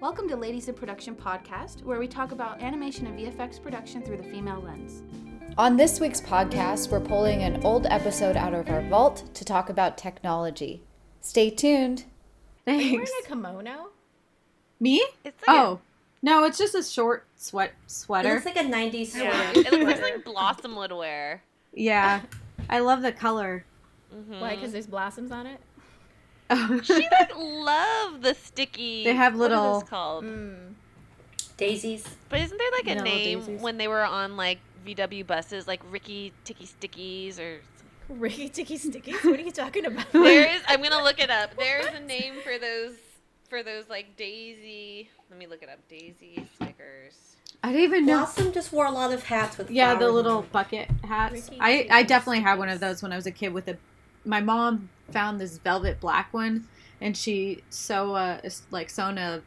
Welcome to Ladies in Production podcast, where we talk about animation and VFX production through the female lens. On this week's podcast, we're pulling an old episode out of our vault to talk about technology. Stay tuned. Thanks. Are you wearing a kimono? Me? It's like No, it's just a short It sweater. looks like a 90s sweater. yeah, it looks just like Blossom would wear. Yeah. I love the color. Mm-hmm. Why? Because there's blossoms on it? Oh. She like love the sticky. They have What little- is this called? Daisies. But isn't there like a No, name daisies. when they were on like VW buses, like Ricky Ticky Stickies or? Ricky Ticky Stickies? What are you talking about? There is. I'm gonna look it up. There is a name for those like daisy. Let me look it up. Daisy stickers. I didn't even know. Blossom just wore a lot of hats with Yeah, the flowers little on them. bucket hats. Ricky I Ticky definitely had one of stickers. those when I was a kid with a. My mom found this velvet black one, and she sewn a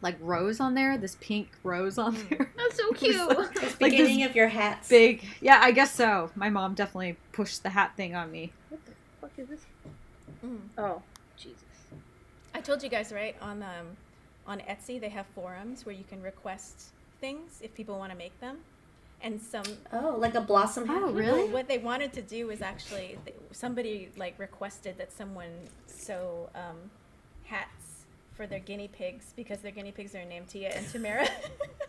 like rose on there, this pink rose on there. That's so cute. It's like beginning this of your hats. Big, yeah, I guess so. My mom definitely pushed the hat thing on me. What the fuck is this? Mm. Oh, Jesus. I told you guys, right? On Etsy, they have forums where you can request things if people want to make them. And Oh, like a blossom hat? Oh, really? what they wanted to do is actually, somebody like requested that someone sew hats for their guinea pigs because their guinea pigs are named Tia and Tamara.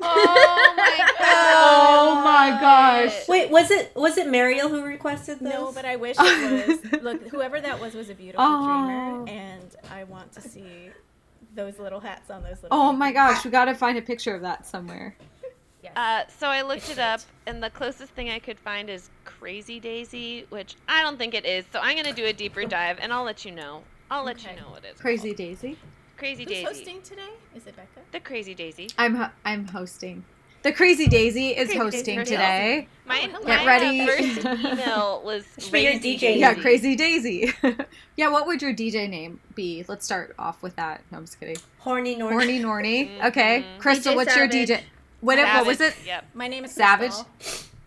Oh my god! Oh my gosh! Wait, was it Mariel who requested those? No, but I wish it was. Look, whoever that was a beautiful Oh. dreamer, and I want to see those little hats on those little. Oh guinea my pigs. gosh, we gotta find a picture of that somewhere. Yes. So I looked It's it up, shit. and the closest thing I could find is Crazy Daisy, which I don't think it is. So I'm gonna do a deeper dive, and I'll let you know. I'll let you Okay. know what it's Crazy called. Daisy. Crazy Who's Daisy. hosting today? Is it Becca? The Crazy Daisy. I'm hosting. The Crazy Daisy is Crazy Daisy hosting herself. today. My, hello. my Get ready. first email was For your Crazy DJ Daisy. Yeah, Crazy Daisy. Yeah, what would your DJ name be? Let's start off with that. No, I'm just kidding. Horny Norn. Horny Norny. Okay. Mhm. Crystal, DJ what's your Savage. DJ? What was it? Savage, Yep. My name is Savage.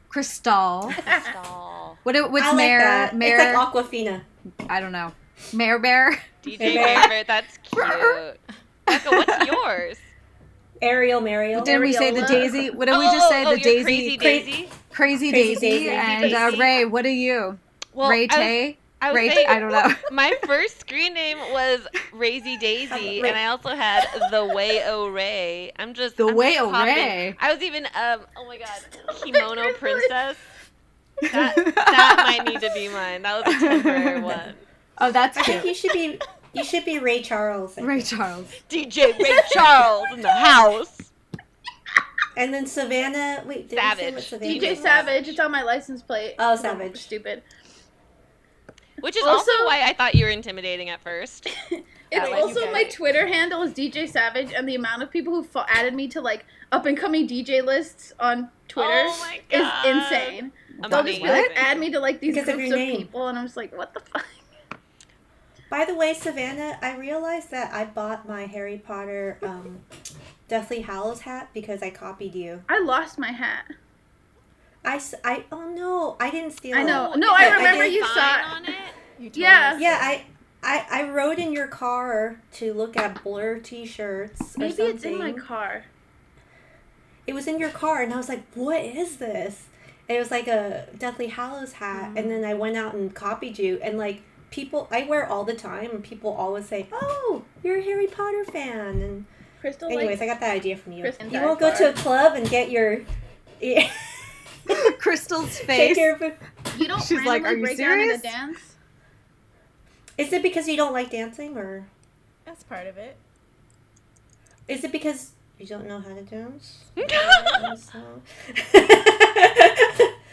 Crystal. Crystal. Stall. What's I like Mare? that. Mare? It's like Aquafina. I don't know. Mare Bear? DJ Bever. Bever, that's cute. Becca, what's yours? Ariel, Mariel. Didn't we say the Ariola. Daisy? What did we just say? Oh, The you're Daisy. Crazy Daisy? Crazy Crazy Daisy. Daisy. And Daisy. Ray, what are you? Well, Ray I was- Tay? I was Ray? saying, I don't know. my first screen name was Razy Daisy, Ray. and I also had The Way O Ray. I'm just The I'm Way just O popping. Ray. I was even oh my god, Kimono Princess. That might need to be mine. That was a temporary one. Oh, that's I think cute. you should be Ray Charles. I Ray think. Charles. DJ Ray Charles in the house. And then Savanna. Wait, did we say Savage. what Savannah DJ was? Savage. It's on my license plate. Oh, I'm Savage. Stupid. Which is also Also- why I thought you were intimidating at first. It's like, also you my guys. Twitter handle is DJ Savage, and the amount of people who added me to like up and coming DJ lists on Twitter Oh my is God. insane. They'll just be like, Amazing. add me to like these Because of groups your of name. people, and I'm just like, what the fuck? By the way, Savannah, I realized that I bought my Harry Potter Deathly Hallows hat because I copied you. I lost my hat. Oh no, I didn't steal I it. know. Oh, No, is I there remember a you sign saw it. on it. You told Yeah. us. Yeah, I rode in your car to look at Blur t-shirts or Maybe something. it's in my car. It was in your car, and I was like, what is this? And it was like a Deathly Hallows hat, and then I went out and copied you, and like, people, I wear it all the time, and people always say, oh, you're a Harry Potter fan, and Crystal, anyways, like, I got that idea from you. Kristen You died won't go for to a it. club and get your... Crystal's Shake face. your... you don't She's like, randomly "Are you break down in a serious?" dance. Is it because you don't like dancing, or That's part of it. is it because you don't know how to dance?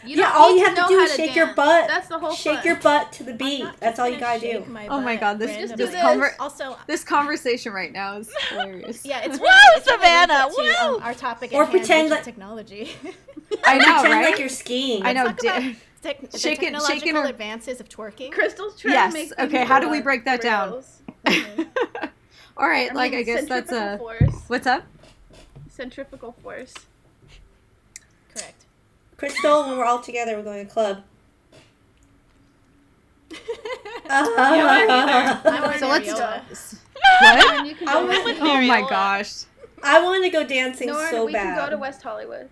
You Yeah, don't all need you have to know do how is to shake your dance. butt. That's the whole Shake fun. your butt to the I'm beat. not just That's all you gonna gotta do. shake my Oh my butt God, this randomly. this this. Also, this conversation right now is hilarious. yeah, it's Woo, really, it's Savannah, really linked to, woo! our topic Or at hand, pretend which like- is technology. I know, Pretend right? like you're skiing. I know. Talk about di- the Shaking- technological shaking her- advances of twerking. Crystal's trying Yes, to make okay, things how do we work break that for down? girls. All right, I guess that's centrifugal force. What's up? Centrifugal force. Correct. Crystal, when we're all together, we're going to a club. I'm wearing So let's Ariola. What? And you can I go want- with Oh my Mariel. gosh. I want to go dancing Norn, so we bad. can go to West Hollywood.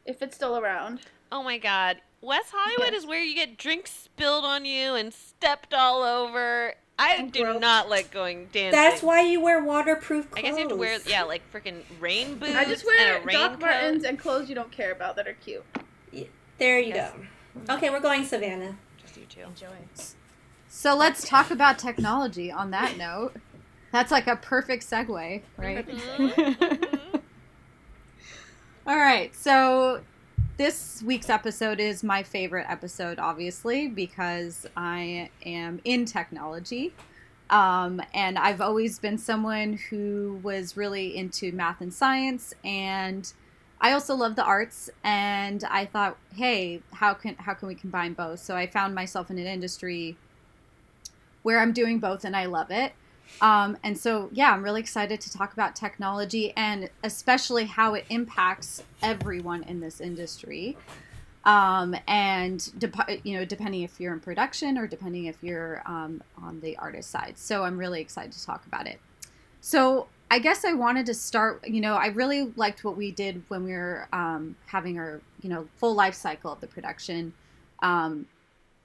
If it's still around. Oh my God. West Hollywood Yes. is where you get drinks spilled on you and stepped all over. I And do groped. not like going dancing. That's why you wear waterproof clothes. I guess you have to wear, like freaking rain boots I just and wear a Doc Martens raincoat. and clothes you don't care about that are cute. There you Yes. go. Okay, we're going Savannah. Just you two. Enjoy. So let's talk about technology on that note. That's like a perfect segue, right? Mhm. All right, so this week's episode is my favorite episode, obviously, because I am in technology. And I've always been someone who was really into math and science, and I also love the arts. And I thought, hey, how can we combine both? So I found myself in an industry where I'm doing both, and I love it. And so, yeah, I'm really excited to talk about technology and especially how it impacts everyone in this industry. And depending if you're in production or depending if you're on the artist side. So I'm really excited to talk about it. So I guess I wanted to start, I really liked what we did when we were having our, full life cycle of the production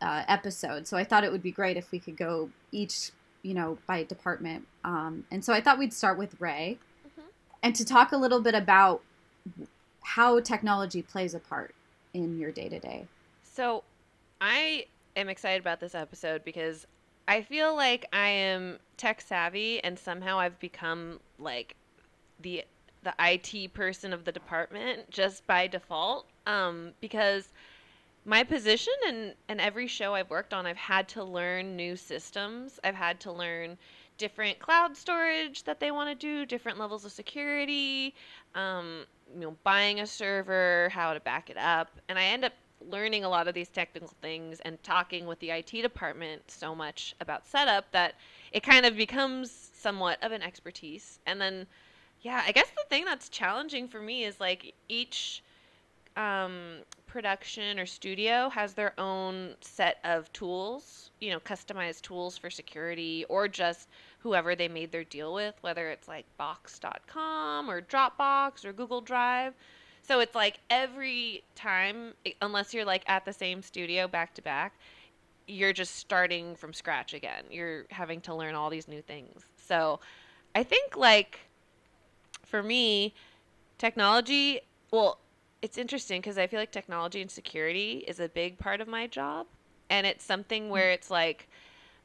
episode. So I thought it would be great if we could go each by department. And so I thought we'd start with Ray and to talk a little bit about how technology plays a part in your day-to-day. So I am excited about this episode because I feel like I am tech savvy and somehow I've become like the IT person of the department just by default. Because my position and every show I've worked on, I've had to learn new systems. I've had to learn different cloud storage that they want to do, different levels of security, buying a server, how to back it up. And I end up learning a lot of these technical things and talking with the IT department so much about setup that it kind of becomes somewhat of an expertise. And then, yeah, I guess the thing that's challenging for me is like each production or studio has their own set of tools, customized tools for security or just whoever they made their deal with, whether it's like box.com or Dropbox or Google Drive. So it's like every time, unless you're like at the same studio back to back, you're just starting from scratch again. You're having to learn all these new things. So I think like for me, technology, well, it's interesting because I feel like technology and security is a big part of my job. And it's something where it's like,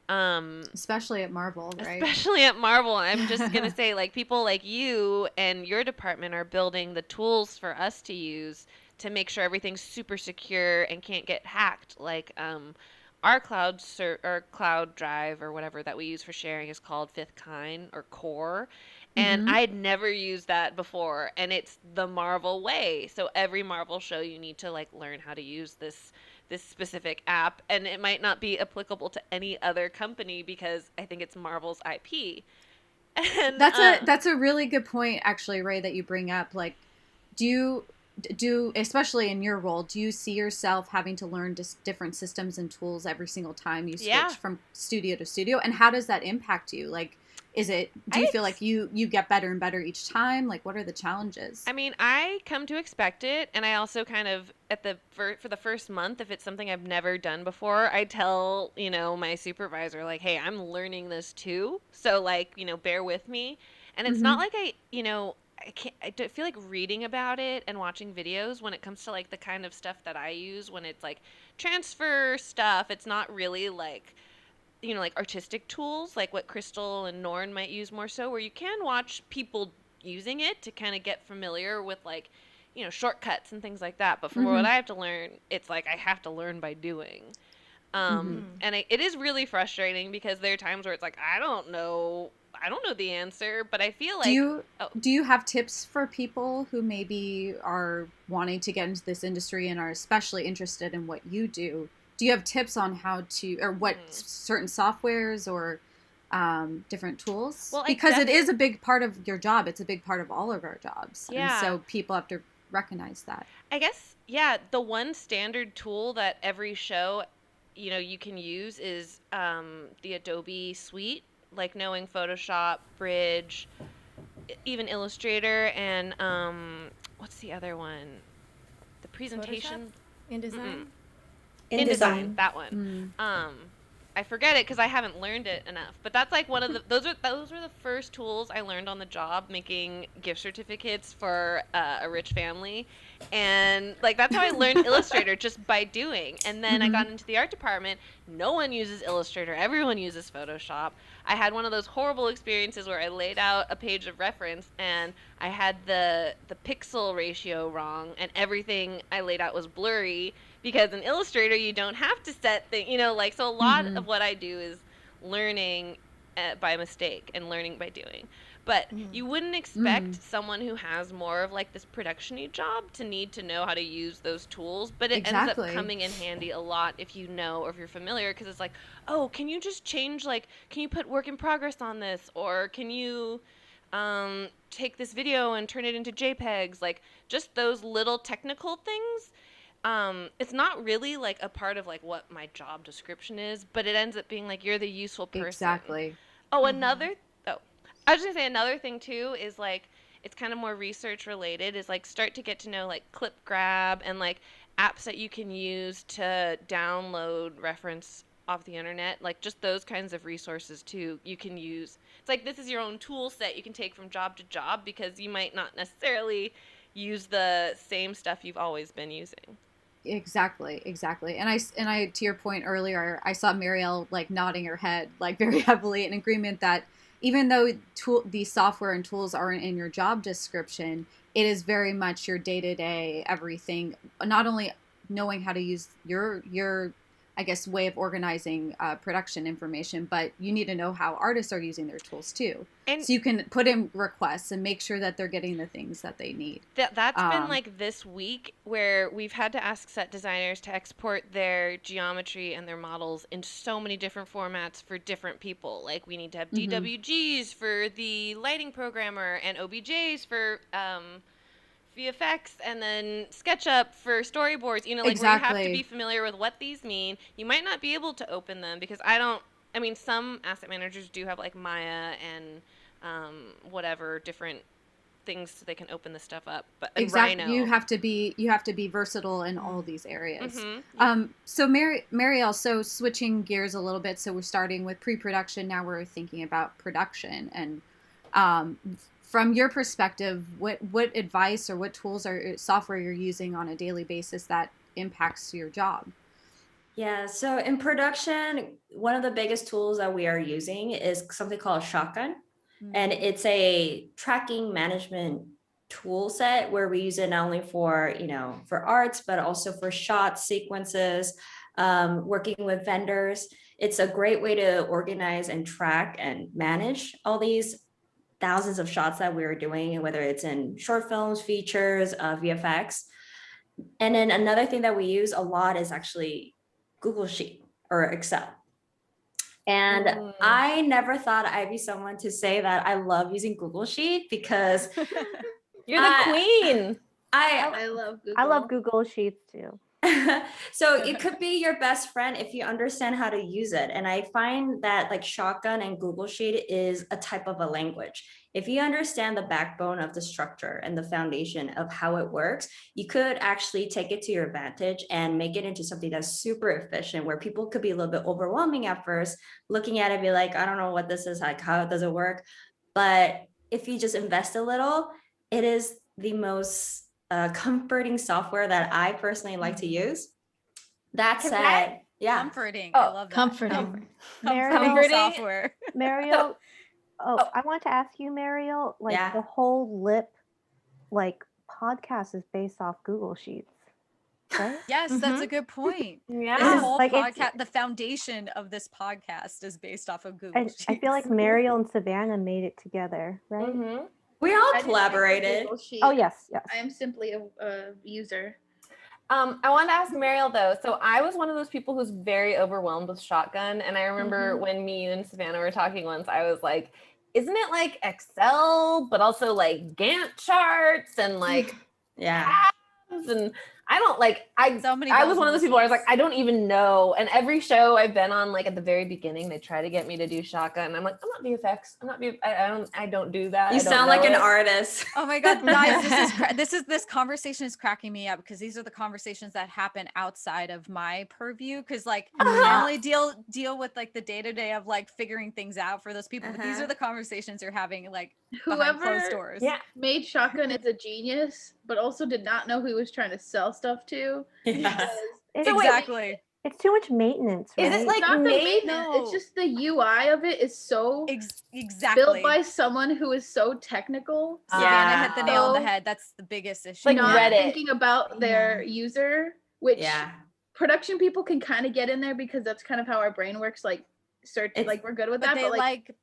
Especially at Marvel, right? especially at Marvel, I'm just going to say like people like you and your department are building the tools for us to use to make sure everything's super secure and can't get hacked. Like, our cloud drive or whatever that we use for sharing is called Fifth Kind or Core. And I'd never used that before, and it's the Marvel way. So every Marvel show you need to like learn how to use this specific app, and it might not be applicable to any other company because I think it's Marvel's IP. And That's a really good point, actually, Ray, that you bring up. Like, do especially in your role, do you see yourself having to learn just different systems and tools every single time you switch from studio to studio? And how does that impact you? Like, do you feel like you get better and better each time? Like, what are the challenges? I mean, I come to expect it, and I also kind of for the first month, if it's something I've never done before, I tell my supervisor like, hey, I'm learning this too, so like bear with me. And it's not like I feel like reading about it and watching videos when it comes to like the kind of stuff that I use when it's like transfer stuff. It's not really like like artistic tools, like what Krystal and Norn might use more so, where you can watch people using it to kind of get familiar with like, shortcuts and things like that. But for what I have to learn, it's like I have to learn by doing. And it is really frustrating because there are times where it's like, I don't know the answer, but I feel like... Do you have tips for people who maybe are wanting to get into this industry and are especially interested in what you do? Do you have tips on how to, or what certain softwares or different tools? Well, because it is a big part of your job. It's a big part of all of our jobs. Yeah. And so people have to recognize that. I guess, yeah, the one standard tool that every show, you can use is the Adobe Suite, like knowing Photoshop, Bridge, even Illustrator, and what's the other one? The presentation. InDesign. InDesign, that one. I forget it because I haven't learned it enough. But that's like one of the those were the first tools I learned on the job, making gift certificates for a rich family, and like that's how I learned Illustrator, just by doing. And then I got into the art department. No one uses Illustrator. Everyone uses Photoshop. I had one of those horrible experiences where I laid out a page of reference and I had the pixel ratio wrong, and everything I laid out was blurry. Because in Illustrator, you don't have to set things, like, so a lot of what I do is learning by mistake and learning by doing. But you wouldn't expect someone who has more of, like, this production-y job to need to know how to use those tools. But it ends up coming in handy a lot if you know or if you're familiar. Because it's like, oh, can you just change, like, can you put work in progress on this? Or can you take this video and turn it into JPEGs? Like, just those little technical things. It's not really like a part of like what my job description is, but it ends up being like you're the useful person. Exactly. Oh, I was gonna say another thing too is like it's kind of more research related. Is like start to get to know like Clip Grab and like apps that you can use to download reference off the internet. Like just those kinds of resources too. You can use. It's like this is your own tool set you can take from job to job because you might not necessarily use the same stuff you've always been using. Exactly. And I, to your point earlier, I saw Mariel like nodding her head like very heavily in agreement that even though the software and tools aren't in your job description, it is very much your day-to-day everything. Not only knowing how to use your I guess way of organizing production information, but you need to know how artists are using their tools too. And so you can put in requests and make sure that they're getting the things that they need. That's been like this week where we've had to ask set designers to export their geometry and their models in so many different formats for different people. Like we need to have DWGs for the lighting programmer and OBJs for VFX, and then SketchUp for storyboards, like where you have to be familiar with what these mean. You might not be able to open them because some asset managers do have like Maya and whatever different things so they can open the stuff up. But Rhino. You have to be versatile in all these areas. So Mariel, so switching gears a little bit, so we're starting with pre-production, now we're thinking about production, and from your perspective, what advice or what tools or software you're using on a daily basis that impacts your job? Yeah, so in production, one of the biggest tools that we are using is something called Shotgun. And it's a tracking management tool set where we use it not only for arts, but also for shots, sequences, working with vendors. It's a great way to organize and track and manage all these thousands of shots that we're doing, whether it's in short films, features, VFX. And then another thing that we use a lot is actually Google Sheet or Excel. And I never thought I'd be someone to say that I love using Google Sheet because you're the queen. I love Google. I love Google Sheets too. So it could be your best friend if you understand how to use it. And I find that like Shotgun and Google Sheet is a type of a language. If you understand the backbone of the structure and the foundation of how it works, you could actually take it to your advantage and make it into something that's super efficient, where people could be a little bit overwhelming at first, looking at it, be like, I don't know what this is, like, how does it work? But if you just invest a little, it is the most comforting software that I personally like to use. That said, comforting. I love that. Comforting Software. Mariel, I want to ask you, Mariel, the whole Lipp podcast is based off Google Sheets, right? Yes, that's a good point. Yeah, the whole podcast, the foundation of this podcast is based off of Google Sheets. I feel like Mariel and Savanna made it together, right? We all collaborated. Oh, yes. I am simply a user. I wanted to ask Mariel though. So I was one of those people who's very overwhelmed with Shotgun, and I remember when me and Savanna were talking once, I was like, "Isn't it like Excel, but also like Gantt charts and like tabs?" And I don't like, So many I bells was one of and those people where I was like, whistles. I don't even know. And every show I've been on, like at the very beginning, they try to get me to do shotgun. And I'm like, I'm not VFX. I'm not I don't do that. You I don't sound like know an it. artist. Oh my God, guys, this conversation is cracking me up because these are the conversations that happen outside of my purview. Because like I only deal with like the day-to-day of like figuring things out for those people. But these are the conversations you're having like behind closed doors. Whoever made shotgun is a genius, but also did not know who he was trying to sell stuff to. Yeah. Exactly. It's too much maintenance, right? Is it like Not the made? maintenance. It's just the UI of it is so Exactly. built by someone who is so technical. Savannah hit the nail on the So head. That's the biggest issue. Like not Reddit. thinking about their user, which Yeah. production people can kind of get in there because that's kind of how our brain works. Like search, like we're good with that. But they but like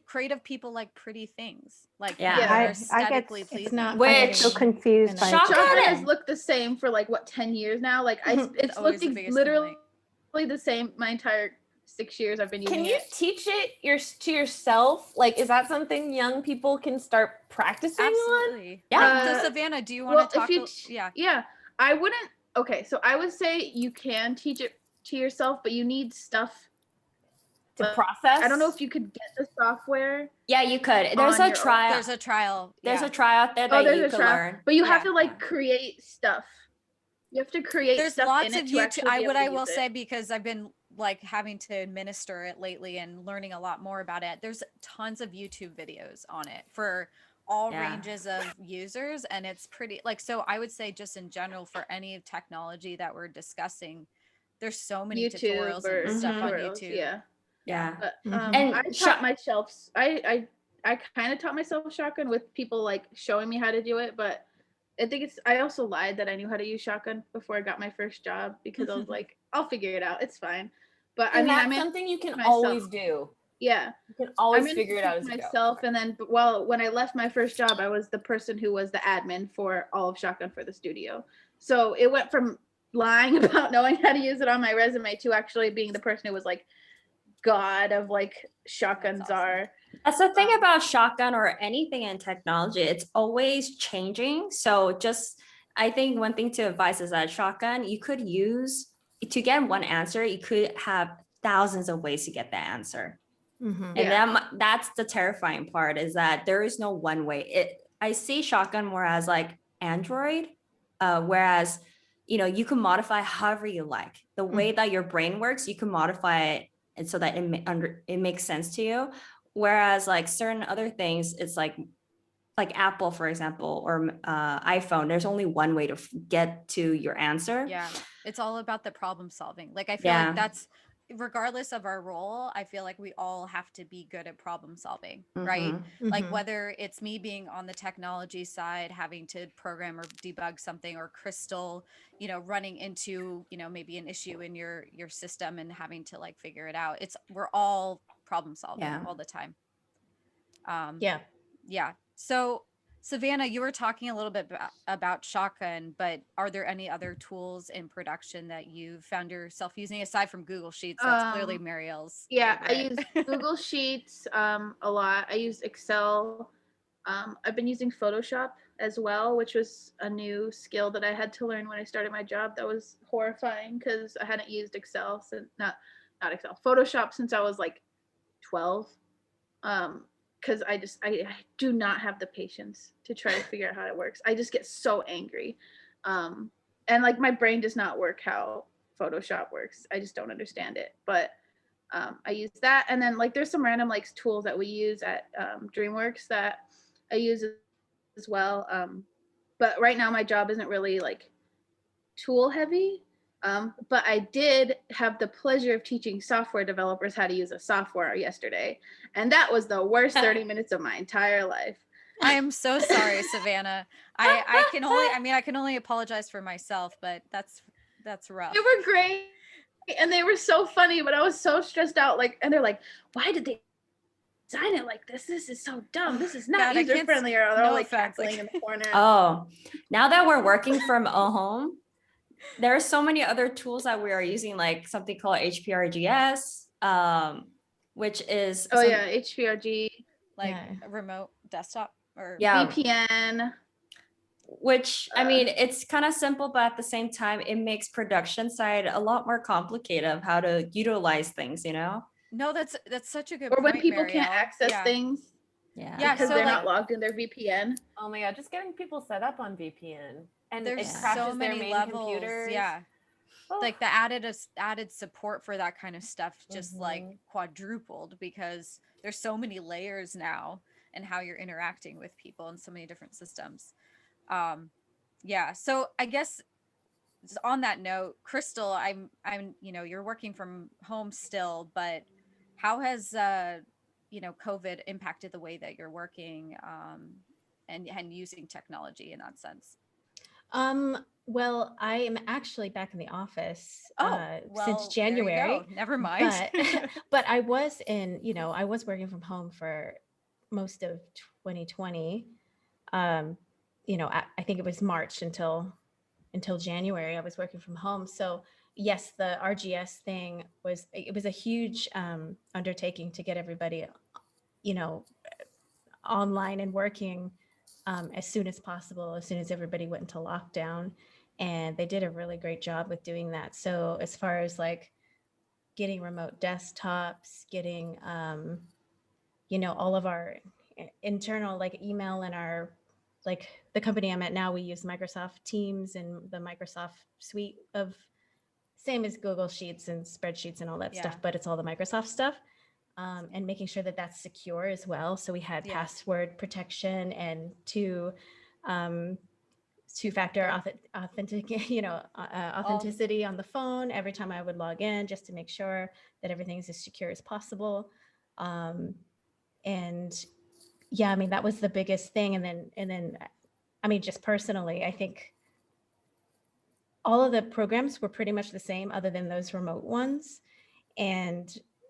creative people like pretty things. Like Yeah. that are I get aesthetically It's pleasing. not Which- I get so confused by Shotgun has looked the same for like what 10 years now. Like it's always looked the biggest literally the same my entire 6 years I've been using Can you teach it to yourself? Like, is that something young people can start practicing on? Absolutely. Yeah. So Savannah, do you want to talk? Yeah, I wouldn't. Okay, so I would say you can teach it to yourself, but you need stuff to process. I don't know if you could get the software. Yeah, you could. There's a trial. There's a trial. There's a trial out there that you can learn. But you have to like create stuff. You have to create There's stuff lots in it of to YouTube. actually be able What to I will use say, it. because I've been like having to administer it lately and learning a lot more about it. There's tons of YouTube videos on it for all ranges of users, and it's pretty like, so I would say just in general for any technology that we're discussing, there's so many tutorials and stuff on YouTube. Yeah. But, And I taught myself. I kind of taught myself shotgun with people like showing me how to do it, but I think I also lied that I knew how to use shotgun before I got my first job because I was like, I'll figure it out. It's fine. But And I mean, that's I meant something you can always do. Yeah. You can always I figure it out as you go. myself. And then, well, when I left my first job, I was the person who was the admin for all of Shotgun for the studio. So it went from lying about knowing how to use it on my resume to actually being the person who was like god of like shotguns are. That's the thing about shotgun or anything in technology. It's always changing. So just, I think one thing to advise is that shotgun, you could use, to get one answer, you could have thousands of ways to get that answer. And then that's the terrifying part, is that there is no one way. I see shotgun more as like Android, whereas, you can modify however you like. The way that your brain works, you can modify it and so that it makes sense to you. Whereas like certain other things, it's like Apple, for example, or iPhone, there's only one way to get to your answer. Yeah, it's all about the problem solving. Like I feel like that's, regardless of our role, I feel like we all have to be good at problem solving, right? Like whether it's me being on the technology side, having to program or debug something, or Krystal, running into, maybe an issue in your system and having to like figure it out. We're all problem solving all the time. Yeah. So Savanna, you were talking a little bit about shotgun, but are there any other tools in production that you found yourself using aside from Google Sheets? That's clearly Mariel's. Yeah, favorite. I use Google Sheets a lot. I use Excel. I've been using Photoshop as well, which was a new skill that I had to learn when I started my job. That was horrifying because I hadn't used Excel since Photoshop since I was like 12. Because I do not have the patience to try to figure out how it works. I just get so angry. And like my brain does not work how Photoshop works. I just don't understand it. But I use that. And then like there's some random like tools that we use at DreamWorks that I use as well. But right now my job isn't really like tool heavy. But I did have the pleasure of teaching software developers how to use a software yesterday. And that was the worst 30 minutes of my entire life. I am so sorry, Savanna. I can only apologize for myself, but that's rough. They were great and they were so funny, but I was so stressed out. Like, and they're like, why did they design it like this? This is so dumb. This is not user friendly. Or they're all like cackling in the corner. Oh, now that we're working from home, there are so many other tools that we are using, like something called HPRGS, which is HPRG, like a remote desktop or VPN. which I mean, it's kind of simple, but at the same time, it makes production side a lot more complicated of how to utilize things, you know? No, that's such a good Or point, when people Mariel. can't access Yeah. things Yeah. because so they're like, not logged in their VPN. Oh my god, just getting people set up on VPN. And there's it crashes so many their main levels. computers. Yeah. Oh. Like the added support for that kind of stuff just like quadrupled because there's so many layers now and how you're interacting with people in so many different systems. Yeah. So I guess on that note, Krystal, I'm you're working from home still, but how has COVID impacted the way that you're working and using technology in that sense? Well, I am actually back in the office since There you January. go. Never mind. But I was I was working from home for most of 2020. I think it was March until January I was working from home. So yes, the RGS thing was a huge undertaking to get everybody, online and working as soon as possible, as soon as everybody went into lockdown. And they did a really great job with doing that. So as far as like getting remote desktops, getting, all of our internal like email and our, like the company I'm at now, we use Microsoft Teams and the Microsoft suite of, same as Google Sheets and spreadsheets and all that stuff, but it's all the Microsoft stuff. And making sure that that's secure as well. So we had password protection and two-factor authenticity on the phone every time I would log in, just to make sure that everything's as secure as possible. And yeah, I mean, that was the biggest thing. And then, I mean, just personally, I think all of the programs were pretty much the same other than those remote ones. And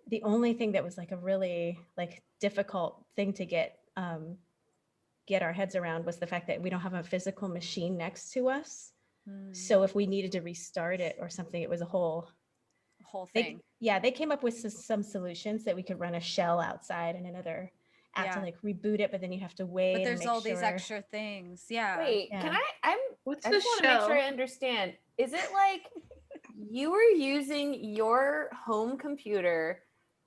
the only thing that was like a really like difficult thing to get our heads around was the fact that we don't have a physical machine next to us. So if we needed to restart it or something, it was a whole thing. They came up with some solutions that we could run a shell outside and another app to like reboot it, but then you have to wait. But there's all these extra things. Yeah. Wait, Yeah. can I What's I the just want to make sure shell? I understand. Is it like you were using your home computer,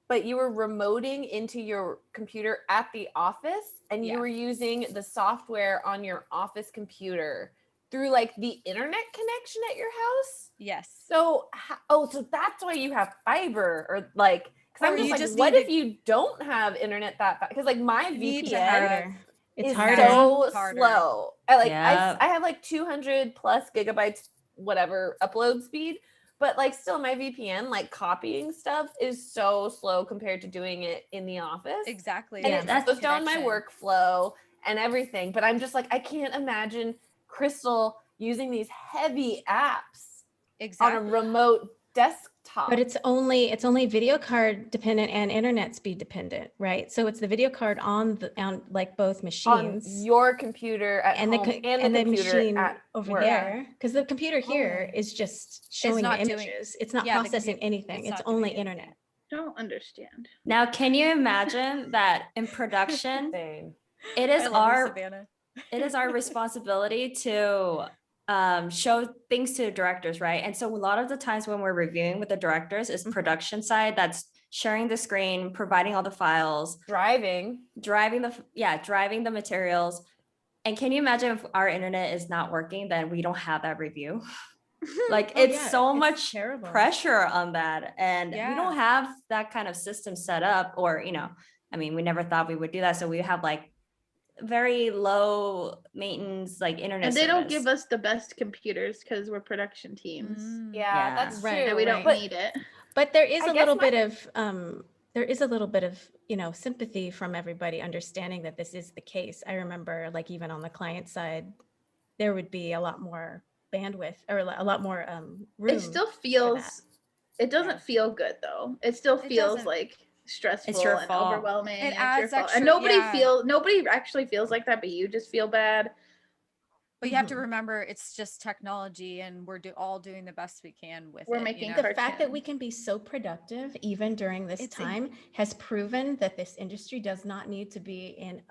but you were remoting into your computer at the office, and you were using the software on your office computer through like the internet connection at your house? Yes. So, so that's why you have fiber, or like, because I'm just like, what if you don't have internet that fast? Because like my VPN is so slow. I have like 200 plus gigabytes, whatever upload speed, but like still my VPN, like copying stuff is so slow compared to doing it in the office. Exactly. And it slows down my workflow and everything. But I'm just like, I can't imagine Krystal using these heavy apps on a remote desktop. But it's only video card dependent and internet speed dependent, right? So it's the video card on like both machines, on your computer at home and the computer machine at over work. there, because the computer here is just showing the images. It's not processing anything. It's only internet. Don't understand. Now, can you imagine that in production, it is our responsibility to show things to directors, right? And so a lot of the times when we're reviewing with the directors is production side, that's sharing the screen, providing all the files, driving the materials. And can you imagine if our internet is not working, then we don't have that review? Like it's much terrible pressure on that. And we don't have that kind of system set up, or, I mean, we never thought we would do that. So we have like very low maintenance like internet and they service. don't give us the best computers because we're production teams. That's right, true, and we don't need it. But there is a little bit of sympathy from everybody understanding that this is the case. I remember like even on the client side there would be a lot more bandwidth or a lot more room. It still feels it doesn't feel good though. It still feels like stressful and overwhelming. It adds extra, and nobody actually feels like that, but you just feel bad. But you have to remember, it's just technology, and we're all doing the best we can with it. We're making the fact that we can be so productive even during this time has proven that this industry does not need to be in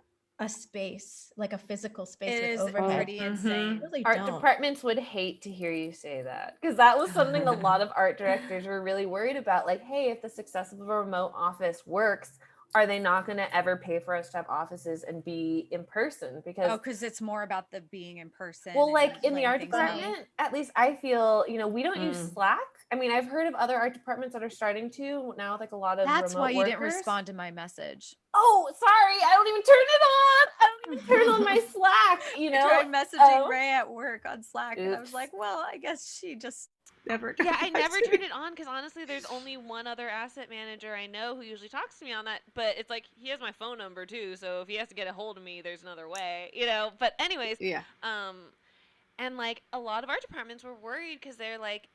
a space, like a physical space It with is overhead. pretty insane. Really Art don't. departments would hate to hear you say that, because that was something a lot of art directors were really worried about. Like, hey, if the success of a remote office works, are they not going to ever pay for us to have offices and be in person? Because it's more about the being in person. Well, like and in the letting art things out. department, at least I feel, we don't use Slack. I mean, I've heard of other art departments that are starting to now, with like a lot of That's remote why you workers. didn't respond to my message. Oh, sorry, I don't even turn it on. I don't even turn on my Slack. I tried messaging Ray at work on Slack, and I was like, well, I guess she just never. Yeah, I never turned it on because honestly, there's only one other asset manager I know who usually talks to me on that. But it's like he has my phone number too, so if he has to get a hold of me, there's another way, But anyways, Yeah. And like a lot of art departments were worried because they're like,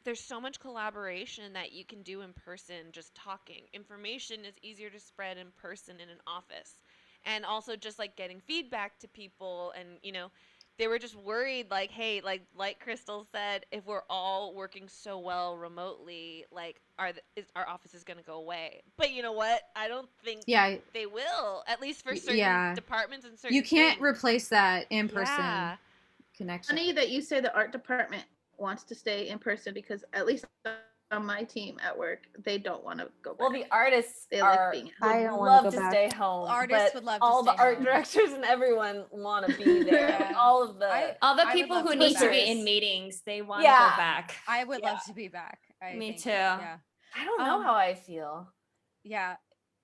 there's so much collaboration that you can do in person, just talking. Information is easier to spread in person in an office. And also just like getting feedback to people, and they were just worried, like, hey, like Krystal said, if we're all working so well remotely, like is our offices going to go away? But you know what? I don't think they will, at least for certain departments and certain You can't things. replace that in-person connection. Funny that you say the art department wants to stay in person, because at least on my team at work, they don't want to go back. Well, the artists they are like being I don't love wanna to go back. stay home. Artists but would love to all stay the art home. directors and everyone want to be there. Yeah. All of the All the I would people love who to need go to back. be in meetings, they want to go Yeah. back. I would love to be back. Me think. too. Yeah. I don't know how I feel. Yeah.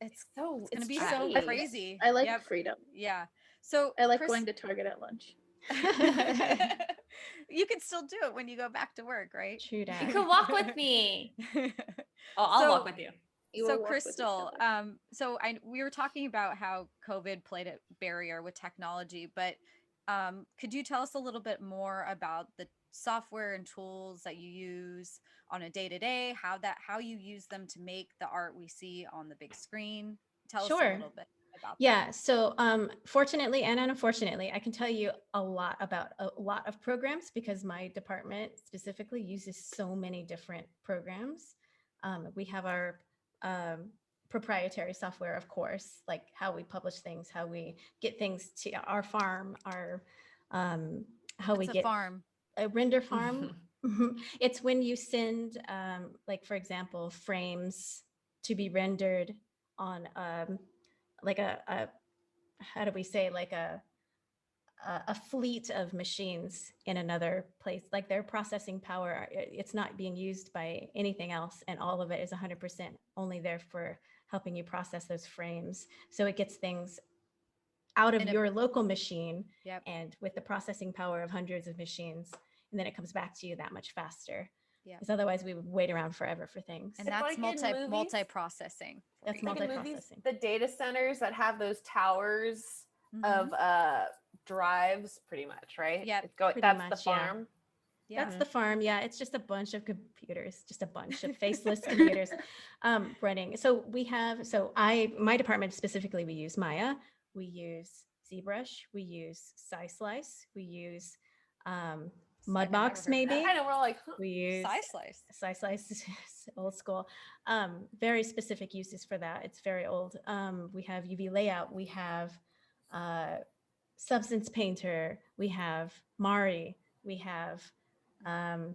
It's So gonna be tricky. so crazy. I like freedom. Yeah. So I like going to Target at lunch. You can still do it when you go back to work, right? True that. You can walk with me. I'll walk with you. So Krystal, we were talking about how COVID played a barrier with technology, but could you tell us a little bit more about the software and tools that you use on a day-to-day, how you use them to make the art we see on the big screen? Tell us a little bit about that. So fortunately and unfortunately, I can tell you a lot about a lot of programs, because my department specifically uses so many different programs. We have our proprietary software, of course, like how we publish things, how we get things to our farm, our how we get farm. A render farm. It's when you send, like, for example, frames to be rendered on like a how do we say, like a fleet of machines in another place, like their processing power, it's not being used by anything else, and all of it is 100% only there for helping you process those frames. So it gets things out of your local machine, and with the processing power of hundreds of machines, and then it comes back to you that much faster. Because otherwise we would wait around forever for things. And that's like multi-processing. That's multi-processing. The data centers that have those towers of drives, pretty much, right? Yeah, that's the farm. Yeah. That's the farm. Yeah, it's just a bunch of computers, just a bunch of faceless computers running. So we have, my department specifically, we use Maya, we use ZBrush, we use SciSlice, we use Mudbox, maybe. I know, we're like, we use SciSlice is old school. Very specific uses for that. It's very old. We have UV layout. We have Substance Painter. We have Mari. We have God,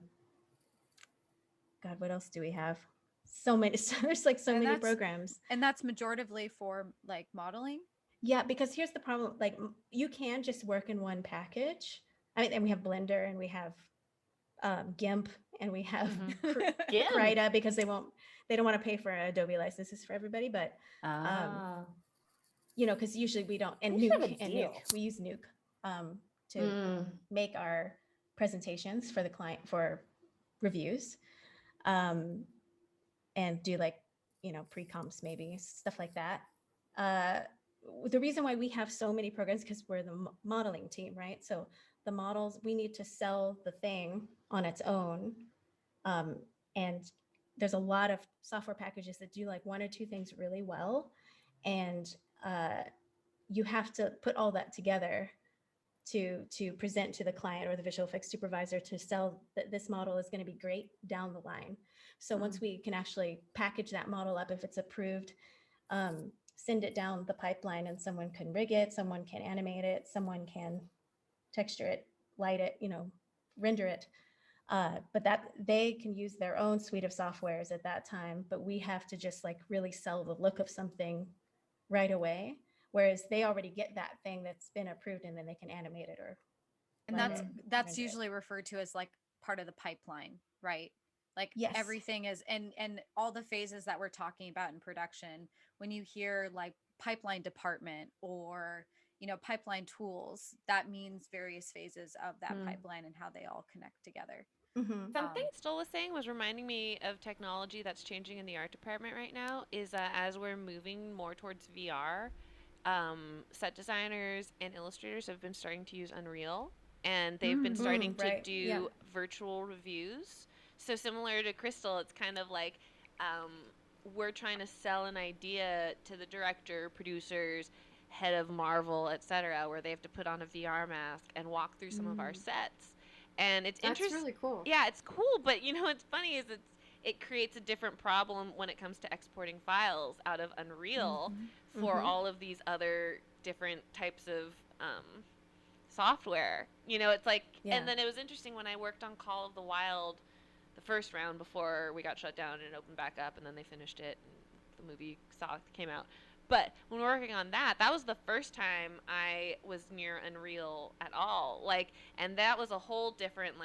what else do we have? So many. So there's like so many programs. And that's majoritively for like modeling? Yeah, because here's the problem. Like, you can just work in one package. I mean, and we have Blender, and we have GIMP, and we have Krita, because they don't want to pay for Adobe licenses for everybody, but because usually we don't, and Nuke, we use Nuke to make our presentations for the client for reviews, and do like pre-comps, maybe stuff like that. The reason why we have so many programs, because we're the modeling team, right? So the models, we need to sell the thing on its own, and there's a lot of software packages that do like one or two things really well, and you have to put all that together to present to the client or the visual effects supervisor to sell that this model is going to be great down the line. So once we can actually package that model up, if it's approved, send it down the pipeline and someone can rig it, someone can animate it, someone can texture it, light it, render it. But that they can use their own suite of softwares at that time, but we have to just like really sell the look of something right away. Whereas they already get that thing that's been approved and then they can animate it or And light it, that's render it. usually referred to as like part of the pipeline, right? Like Yes. everything is and all the phases that we're talking about in production, when you hear like pipeline department or pipeline tools, that means various phases of that pipeline and how they all connect together. Mm-hmm. Something Stoll was saying was reminding me of technology that's changing in the art department right now is as we're moving more towards VR, set designers and illustrators have been starting to use Unreal, and they've been starting to right. do Yeah. virtual reviews. So similar to Krystal, it's kind of like we're trying to sell an idea to the director, producers, head of Marvel, etc., where they have to put on a VR mask and walk through some of our sets. And it's That's interesting. really cool. Yeah, it's cool, but what's funny is it creates a different problem when it comes to exporting files out of Unreal for all of these other different types of software. It's like, and then it was interesting when I worked on Call of the Wild, the first round before we got shut down and it opened back up, and then they finished it and the movie came out. But when we're working on that was the first time I was near Unreal at all. And that was a whole different,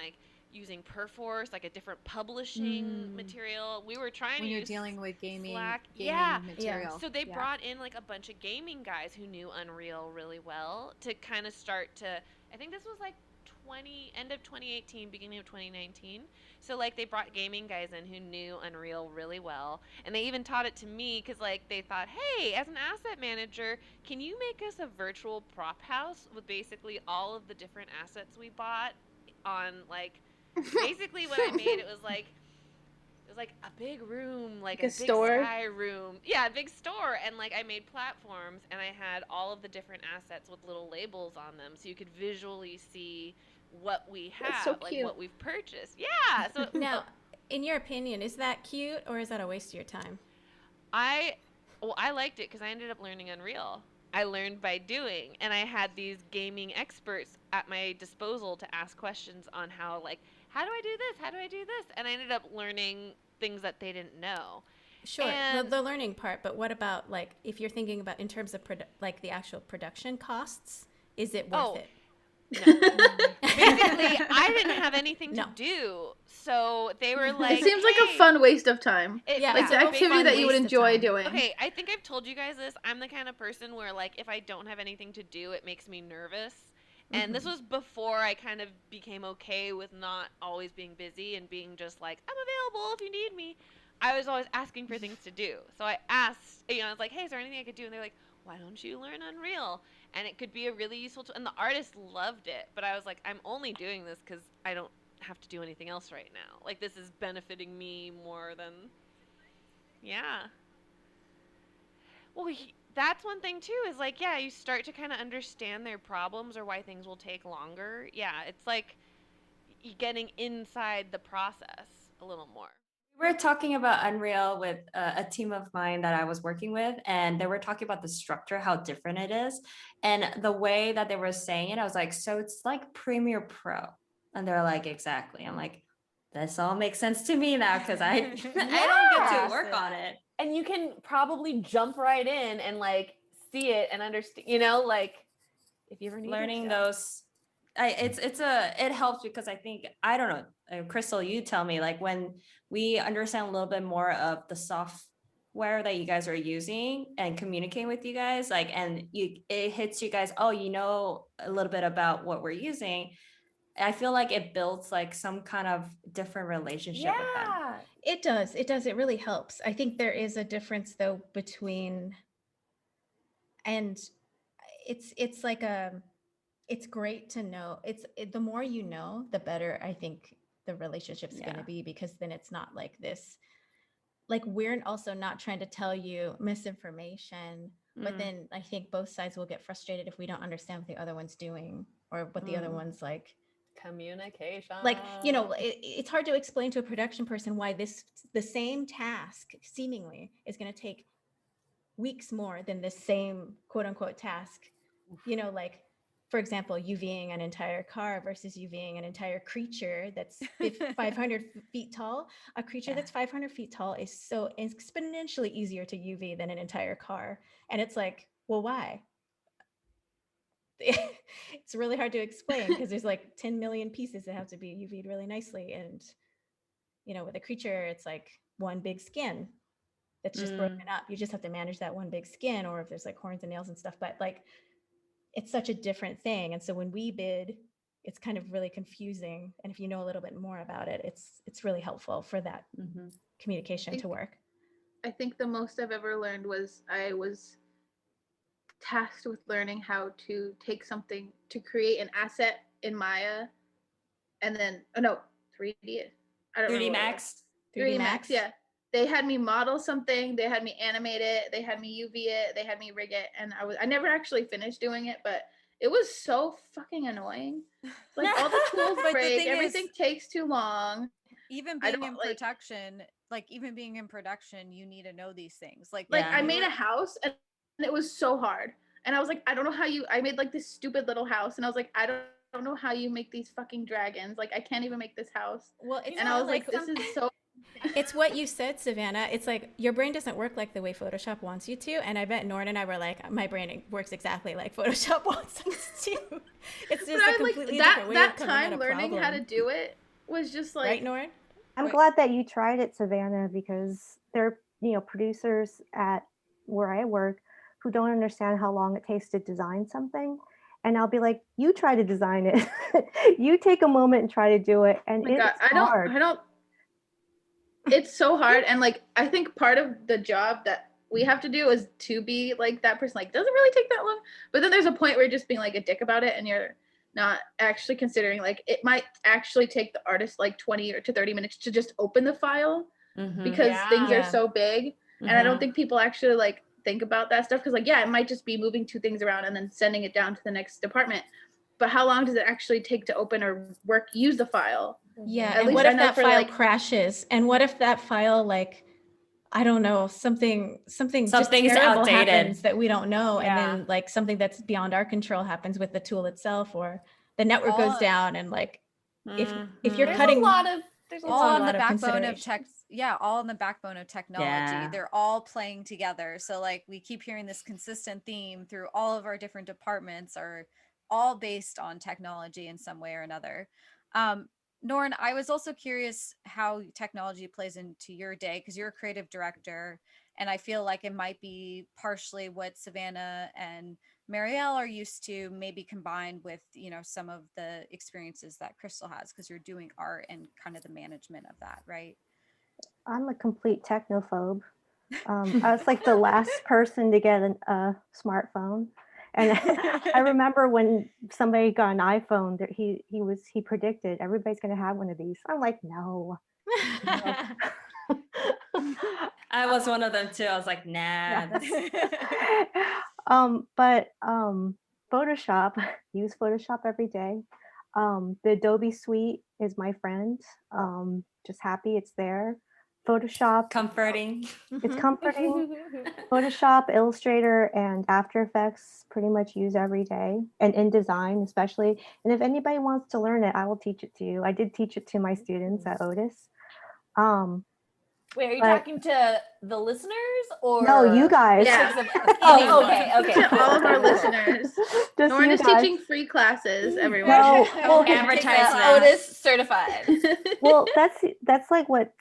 using Perforce, a different publishing material. We were trying when to you're use dealing with gaming material. material. So they brought in a bunch of gaming guys who knew Unreal really well to kind of start to, I think this was end of 2018, beginning of 2019. So they brought gaming guys in who knew Unreal really well, and they even taught it to me because they thought, hey, as an asset manager, can you make us a virtual prop house with basically all of the different assets we bought on basically what I made, it was a big room, a big store? sky room. Yeah, a big store. And I made platforms and I had all of the different assets with little labels on them so you could visually see what we have, That's so cute. what we've purchased. Yeah. So Now, in your opinion, is that cute or is that a waste of your time? I liked it because I ended up learning Unreal. I learned by doing, and I had these gaming experts at my disposal to ask questions on how do I do this? How do I do this? And I ended up learning things that they didn't know. Sure, And the learning part, but what about if you're thinking about in terms of the actual production costs, is it worth it? No. Basically, I didn't have anything to do, so they were like, it seems like hey, a fun waste of time. It's the activity that you would enjoy doing. Okay, I think I've told you guys this. I'm the kind of person where if I don't have anything to do, it makes me nervous. And this was before I kind of became okay with not always being busy and being just I'm available if you need me. I was always asking for things to do. So I asked, I was like, hey, is there anything I could do? And they're like, why don't you learn Unreal? And it could be a really useful tool. And the artists loved it. But I was like, I'm only doing this because I don't have to do anything else right now. This is benefiting me more than, yeah. Well, that's one thing too, is you start to kind of understand their problems or why things will take longer. Yeah, it's getting inside the process a little more. We were talking about Unreal with a team of mine that I was working with, and they were talking about the structure, how different it is. And the way that they were saying it, I was like, so it's like Premiere Pro. And they're like, exactly. I'm like, this all makes sense to me now because I don't get to work on it. And you can probably jump right in and see it and understand, if you ever need learning those. It helps because I think, I don't know, Krystal, you tell me, when we understand a little bit more of the software that you guys are using and communicating with you guys, and it hits you guys, oh, a little bit about what we're using. I feel like it builds some kind of different relationship with them. It does. It really helps. I think there is a difference though between, and it's it's great to know. The more you know, the better I think the relationship's going to be, because then it's not this, we're also not trying to tell you misinformation, but then I think both sides will get frustrated if we don't understand what the other one's doing or what the other one's communication. It's hard to explain to a production person why the same task seemingly is going to take weeks more than the same quote unquote task. You know, like for example, UVing an entire car versus UVing an entire creature that's 500 feet tall. A creature that's 500 feet tall is so exponentially easier to UV than an entire car. And it's like, well, why? It's really hard to explain because there's like 10 million pieces that have to be UV'd really nicely. And, you know, with a creature, it's like one big skin that's just broken up. You just have to manage that one big skin, or if there's like horns and nails and stuff. But like, it's such a different thing. And so when we bid, it's kind of really confusing. And if you know a little bit more about it, it's really helpful for that communication to work. I think the most I've ever learned was I was tasked with learning how to take something to create an asset in Maya, and then 3D. I don't 3D know. Max. 3D Max, yeah. They had me model something, they had me animate it, they had me UV it, they had me rig it, and I never actually finished doing it, but it was so fucking annoying. Like all the tools break, everything takes too long. Even being in production, you need to know these things. Like I made a house and it was so hard. And I was like, I don't know how I made like this stupid little house, and I was like, I don't know how you make these fucking dragons. Like I can't even make this house. Well, and I was like, this is so it's what you said, Savanna. It's like your brain doesn't work like the way Photoshop wants you to. And I bet Norn and I were like, my brain works exactly like Photoshop wants us to. It's just a completely different way of coming at a learning problem. how to do it was just like, right, Norn? I'm glad that you tried it, Savanna, because there are, producers at where I work who don't understand how long it takes to design something. And I'll be like, you try to design it. You take a moment and try to do it. And it's hard. I don't it's so hard. And like I think part of the job that we have to do is to be like that person, like doesn't really take that long, but then there's a point where you're just being like a dick about it, and you're not actually considering like it might actually take the artist like 20 or to 30 minutes to just open the file because things are so big. And I don't think people actually like think about that stuff, because like it might just be moving two things around and then sending it down to the next department, but how long does it actually take to open or use the file? Yeah. And what if that file crashes? And what if that file, like, I don't know, something's terrible happens that we don't know. And then like something that's beyond our control happens with the tool itself, or the network goes down. And like, if you're cutting there's all on the backbone of all on the backbone of technology. They're all playing together. So like we keep hearing this consistent theme through all of our different departments are all based on technology in some way or another. Norn, I was also curious how technology plays into your day, because you're a creative director, and I feel like it might be partially what Savanna and Mariel are used to, maybe combined with, some of the experiences that Krystal has, because you're doing art and kind of the management of that, right? I'm a complete technophobe. I was like the last person to get a smartphone. And I remember when somebody got an iPhone, that he predicted everybody's going to have one of these. I'm like, no. I was one of them too. I was like, nah. But Photoshop, use Photoshop every day. The Adobe suite is my friend. Just happy it's there. Photoshop, comforting. It's comforting. Photoshop, Illustrator, and After Effects pretty much use every day, and InDesign especially. And if anybody wants to learn it, I will teach it to you. I did teach it to my students at Otis. Wait, are you talking to the listeners or no, you guys? Yeah. Okay. To all of our listeners. Norn is teaching free classes, everyone. No, advertisement. Otis certified. Well, that's like what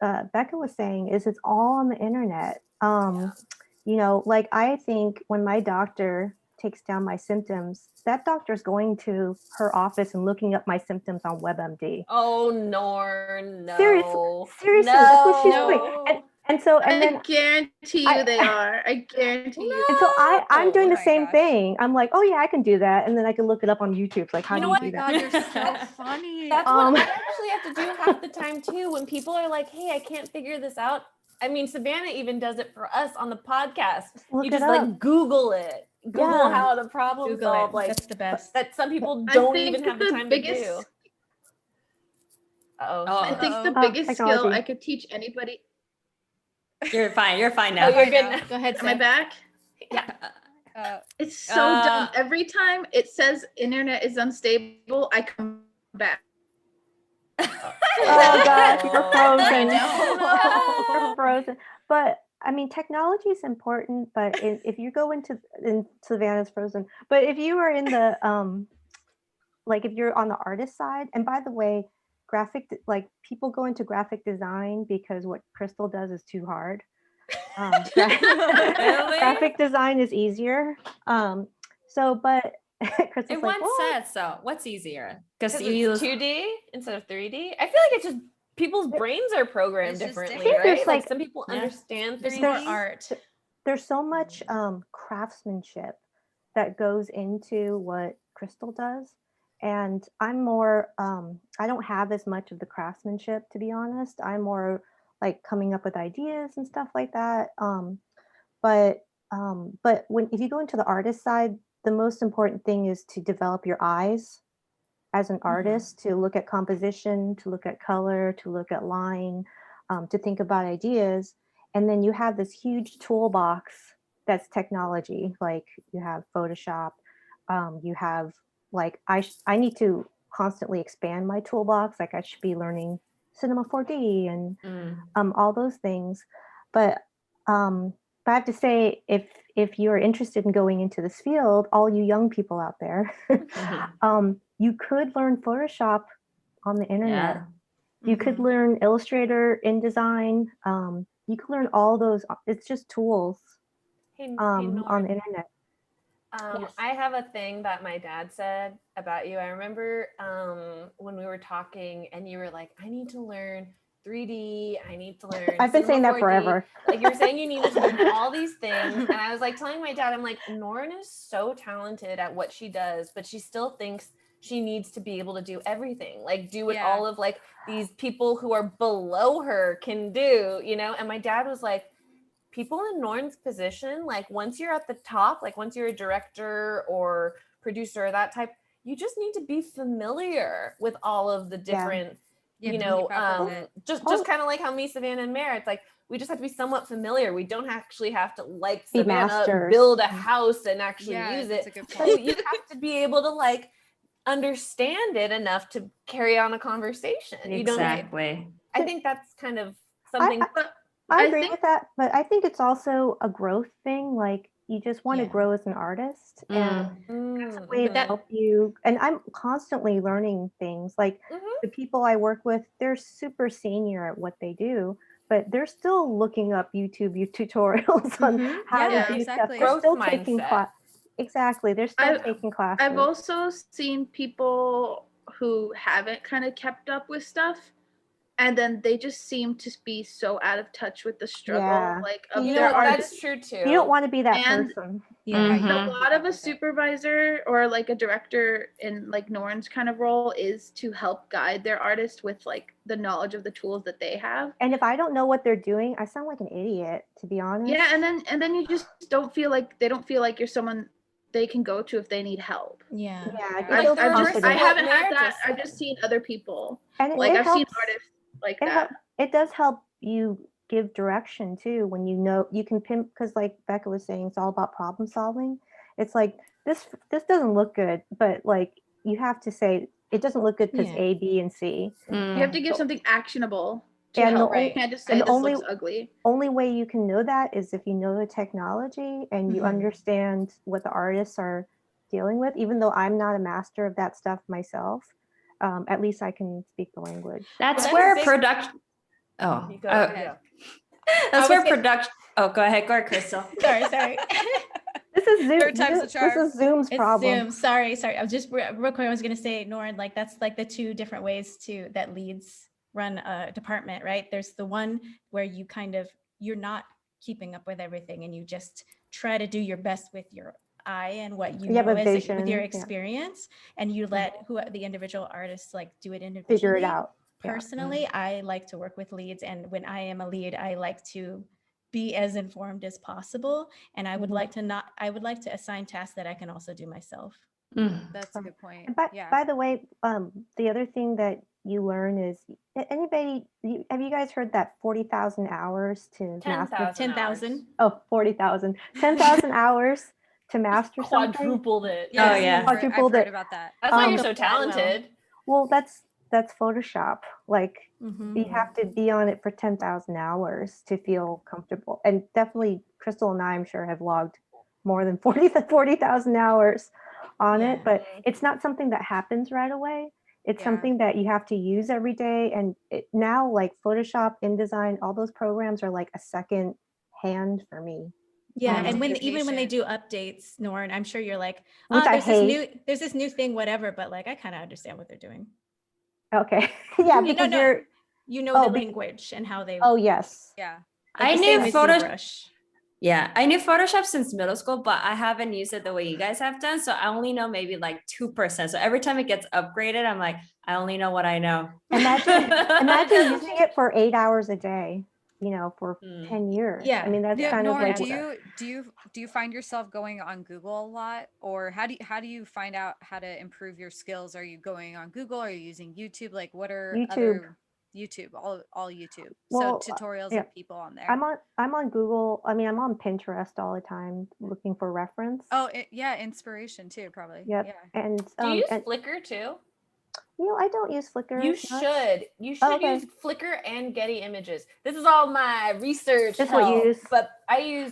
Becca was saying, is it's all on the internet. Like I think when my doctor takes down my symptoms, that doctor's going to her office and looking up my symptoms on WebMD. Oh, Norn, no. Seriously, that's what she's doing. And then I guarantee you they are. I guarantee you. And so I'm doing the same thing. I'm like, oh yeah, I can do that, and then I can look it up on YouTube. Like, how do you do that? God, you're so funny. That's what I actually have to do half the time too. When people are like, "Hey, I can't figure this out." I mean, Savanna even does it for us on the podcast. You just like Google it. Google how the problem solved. Like that's the best. That some people don't even have the time to do. I think the biggest skill I could teach anybody. You're fine. You're fine now. Oh, you're Fine good now. now. Go ahead, Am I Sam. back? Uh, It's so dumb. Every time it says internet is unstable, I come back. Oh gosh, you're frozen. No. You're frozen. But I mean, technology is important, but if you go into Savannah's frozen, but if you are in the like if you're on the artist side, and by the way, like people go into graphic design because what Krystal does is too hard. Graphic design is easier. But Krystal's In like, one what? sense, so what's easier? Because Because you use it's 2D instead of 3D. I feel like it's just people's brains are programmed It's just differently, different. There's right? Like some people understand There's 3D. more art. There's so much craftsmanship that goes into what Krystal does, and I'm more I don't have as much of the craftsmanship, to be honest. I'm more like coming up with ideas and stuff like that. But when if you go into the artist side, the most important thing is to develop your eyes as an artist, to look at composition, to look at color, to look at line, to think about ideas. And then you have this huge toolbox that's technology. Like you have Photoshop, you have like I need to constantly expand my toolbox. Like I should be learning Cinema 4D and all those things. But I have to say, if you're interested in going into this field, all you young people out there, you could learn Photoshop on the internet. Yeah. You could learn Illustrator, InDesign. You could learn all those. It's just tools Hey, on Norn. the internet. Yes. I have a thing that my dad said about you. I remember when we were talking and you were like, I need to learn 3D. I need to learn. I've been saying Cinema that 4D. forever. Like you were saying, you needed to learn all these things. And I was like telling my dad, I'm like, Norn is so talented at what she does, but she still thinks she needs to be able to do everything. Like do what all of like these people who are below her can do, you know? And my dad was like, people in Norn's position, like once you're at the top, like once you're a director or producer or that type, you just need to be familiar with all of the different, you know, just kind of like how me, Savannah, and Mare, it's like, we just have to be somewhat familiar. We don't actually have to, like Savannah, build a house and actually use it. So you have to be able to like understand it enough to carry on a conversation. Exactly. I think that's kind of something. I agree with that, but I think it's also a growth thing. Like you just want to grow as an artist, and that's a way to help you. And I'm constantly learning things. Like the people I work with, they're super senior at what they do, but they're still looking up YouTube tutorials on how to do stuff. They're still taking class. Exactly, they're still taking classes. I've also seen people who haven't kind of kept up with stuff, and then they just seem to be so out of touch with the struggle, like of their artists. That's true too. You don't want to be that person. A lot of a supervisor or like a director in like Norn's kind of role is to help guide their artist with like the knowledge of the tools that they have. And if I don't know what they're doing, I sound like an idiot, to be honest. Yeah, and then you just don't feel like you're someone they can go to if they need help. Yeah. I haven't had that. I've just seen other people. And like I've seen artists like that. It does help you give direction too when you know you can pin, because like Becca was saying, it's all about problem solving. It's like this doesn't look good, but like you have to say it doesn't look good because A, B, and C. You have to give something actionable to help. You can't just say this looks ugly. Only way you can know that is if you know the technology and you understand what the artists are dealing with. Even though I'm not a master of that stuff myself, at least I can speak the language. That's where production. Oh, go ahead. That's where production. Oh, go ahead, Krystal. Sorry. This is Zoom. Third time's the charm. This is Zoom's problem. Zoom. Sorry. I was just real quick. I was going to say, Norn, like that's like the two different ways that leads run a department, right? There's the one where you're not keeping up with everything, and you just try to do your best with your eye and what you know with your experience, and you let the individual artists like do it individually. Figure it out. Personally, I like to work with leads, and when I am a lead, I like to be as informed as possible, and I would like to assign tasks that I can also do myself. That's a good point. By the way, the other thing that you learn is anybody have you guys heard that 40,000 hours to master 10,000. 40,000 10,000 hours to master something? Quadrupled it. Oh, yeah. Quadrupled I've heard it. about that. That's why you're Um, so talented. Well, that's Photoshop. Like Mhm. you have to be on it for 10,000 hours to feel comfortable. And definitely Krystal and I, I'm sure, have logged more than 40,000 hours on it, but it's not something that happens right away. It's something that you have to use every day. And now, like Photoshop, InDesign, all those programs are like a second hand for me. Yeah, and You're even when they patient. do updates, Norn, I'm sure you're like, Which I there's this new thing, whatever. But like, I kind of understand what they're doing. Okay. Yeah, because you're you know the language and how they. Oh yes. Yeah. I the knew same as Photoshop. ZBrush. Yeah, I knew Photoshop since middle school, but I haven't used it the way you guys have done. So I only know maybe like 2%. So every time it gets upgraded, I'm like, I only know what I know. Imagine using it for 8 hours a day, you know, for 10 years. Yeah. I mean, that's kind Norn, of like do you find yourself going on Google a lot, or how do you find out how to improve your skills? Are you going on Google? Are you using YouTube? Like, what are YouTube. other YouTube, all YouTube. Well, so tutorials yeah. of people on there. I'm on Google. I mean, I'm on Pinterest all the time looking for reference. Oh, yeah, inspiration too, probably. Yep. Yeah. And Do you use and, Flickr too? you know, I don't use Flickr. You as much. should. You should Oh, okay. use Flickr and Getty Images. This is all my research This is what you help, use. but I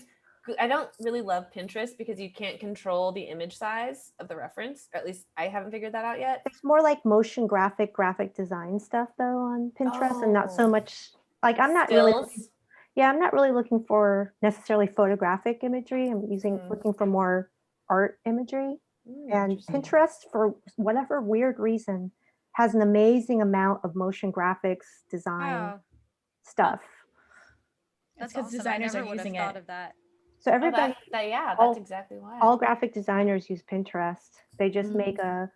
don't really love Pinterest because you can't control the image size of the reference. Or at least I haven't figured that out yet. It's more like motion graphic design stuff though on Pinterest, and not so Oh. much like I'm not really looking for necessarily photographic imagery. I'm looking for more art imagery. And Pinterest, for whatever weird reason, has an amazing amount of motion graphics design stuff. That's because awesome. designers I never are would have using thought it. of that. So everybody, that's exactly why. all graphic designers use Pinterest. They just make a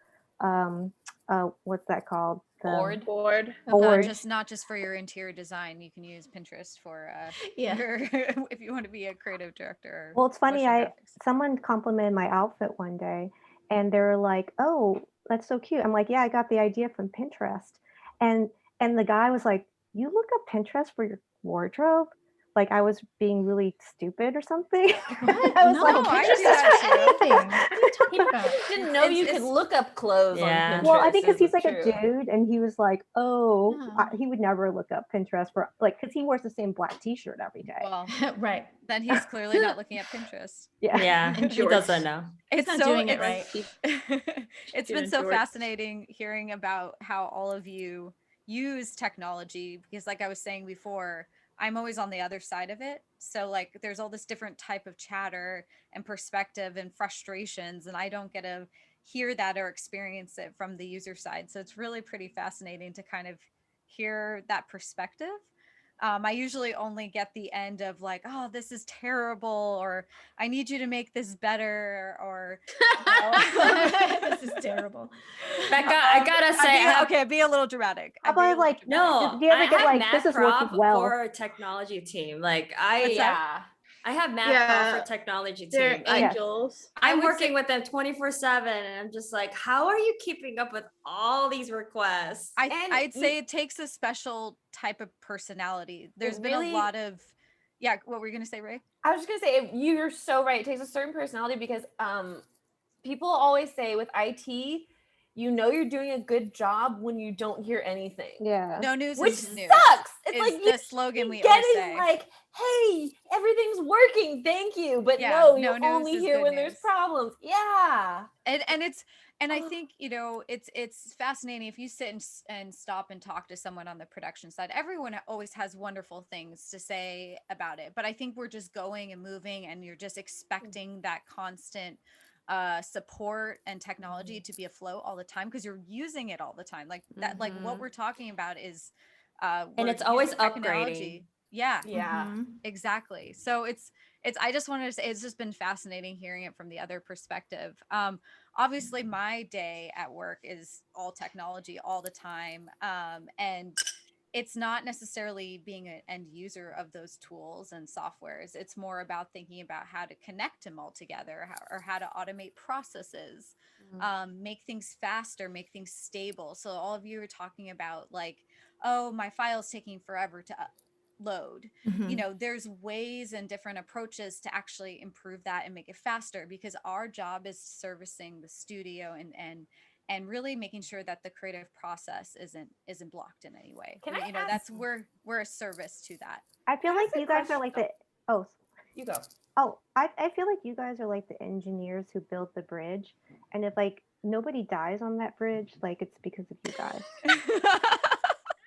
what's that called? Board. Not just for your interior design. You can use Pinterest for if you want to be a creative director. Well, it's funny. Someone complimented my outfit one day, and they were like, "Oh, that's so cute." I'm like, "Yeah, I got the idea from Pinterest," and the guy was like, "You look up Pinterest for your wardrobe?" Like I was being really stupid or something. What? I was No, like, I do that too. What are you talking about? Didn't know you could look up clothes on Pinterest. Well, I think because he's like true. a dude, and he was like, "Oh, he would never look up Pinterest for like because he wears the same black T-shirt every day." Well, right. Then he's clearly not looking at Pinterest. Yeah, he doesn't know. It's not so doing it right. It's been so fascinating hearing about how all of you use technology because, like I was saying before, I'm always on the other side of it. So like there's all this different type of chatter and perspective and frustrations, and I don't get to hear that or experience it from the user side. So it's really pretty fascinating to kind of hear that perspective. I usually only get the end of like, oh, this is terrible, or I need you to make this better, or this is terrible. Becca, I gotta say, be a little dramatic. How about like, no, do you ever get like, this is prop working well? for a technology team. Like I have math prop for technology team. They're angels. I'm working with them 24/7, and I'm just like, how are you keeping up with all these requests? I'd say it takes a special type of personality. There's been a lot of, what were you gonna say, Ray? I was just gonna say, you're so right. It takes a certain personality because people always say with IT, you know you're doing a good job when you don't hear anything. Yeah. No news which is news. Sucks. It's like the slogan we always always say. Like, hey, everything's working, thank you. But you only hear when there's problems. Yeah. And I think, it's fascinating if you sit and stop and talk to someone on the production side. Everyone always has wonderful things to say about it. But I think we're just going and moving, and you're just expecting that constant support and technology to be afloat all the time because you're using it all the time. Like that, like what we're talking about is and it's always upgrading. Yeah, exactly. So it's I just wanted to say it's just been fascinating hearing it from the other perspective. Obviously my day at work is all technology all the time, and it's not necessarily being an end user of those tools and softwares. It's more about thinking about how to connect them all together, or how to automate processes, make things faster, make things stable. So all of you are talking about like, oh, my file's taking forever to load. You know, there's ways and different approaches to actually improve that and make it faster, because our job is servicing the studio and really making sure that the creative process isn't blocked in any way. Can I You know, ask- that's we're a service to that. I feel like you guys are like the You go. I feel like you guys are like the engineers who built the bridge, and if like nobody dies on that bridge, like it's because of you guys.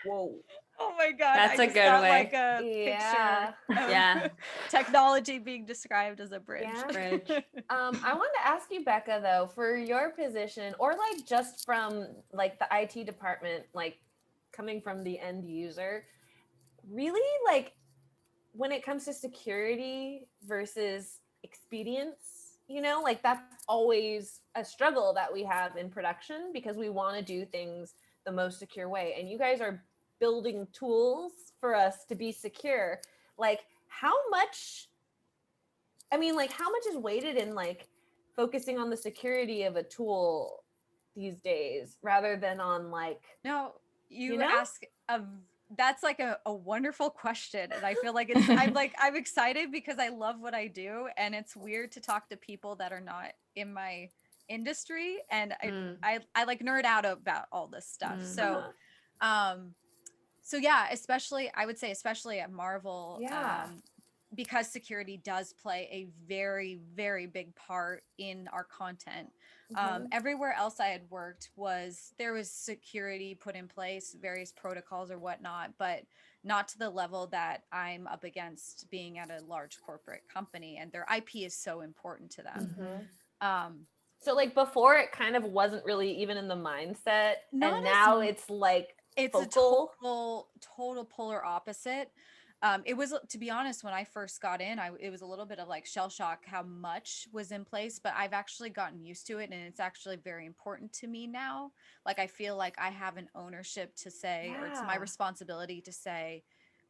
Whoa. Oh my god, That's I a just good got way. like a Yeah. picture of Yeah. technology being described as a bridge. Yeah. Bridge. I wanted to ask you, Becca, though, for your position, or like just from like the IT department, like coming from the end user, really like when it comes to security versus expedience, you know, like that's always a struggle that we have in production, because we want to do things the most secure way. And you guys are building tools for us to be secure. Like how much is weighted in like focusing on the security of a tool these days rather than on like, No, you know? ask that's like a wonderful question, and I feel like I'm excited because I love what I do, and it's weird to talk to people that are not in my industry, and I like nerd out about all this stuff. So so yeah, especially I would say especially at Marvel, Yeah. because security does play a very, very big part in our content. Everywhere else I had worked there was security put in place, various protocols or whatnot, but not to the level that I'm up against being at a large corporate company, and their IP is so important to them. So like before it kind of wasn't really even in the mindset, Not and as now m- it's like It's focal. a total polar opposite. It was, to be honest, when I first got in, it was a little bit of like shell shock how much was in place, but I've actually gotten used to it, and it's actually very important to me now. Like I feel like I have an ownership to say, or it's my responsibility to say,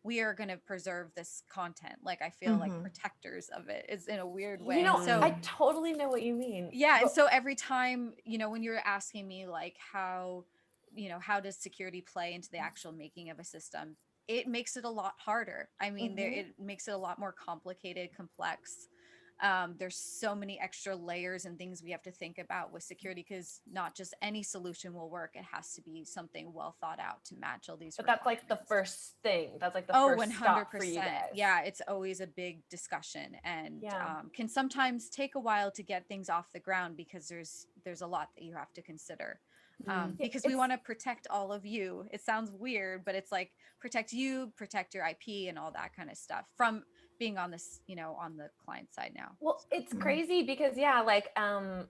we are going to preserve this content. Like I feel like protectors of it is in a weird way. You know, So I totally know what you mean. yeah, and so every time, you know, when you're asking me like how does security play into the actual making of a system, it makes it a lot harder. I mean, it makes it a lot more complicated, complex. There's so many extra layers and things we have to think about with security, because not just any solution will work. It has to be something well thought out to match all these. But that's like the first thing. That's like the first 100%. stop for you guys. Yeah, it's always a big discussion, and Yeah. can sometimes take a while to get things off the ground, because there's a lot that you have to consider. Because we want to protect all of you. It sounds weird, but it's like protect you, protect your IP, and all that kind of stuff from being on this, on the client side now. Well, it's crazy because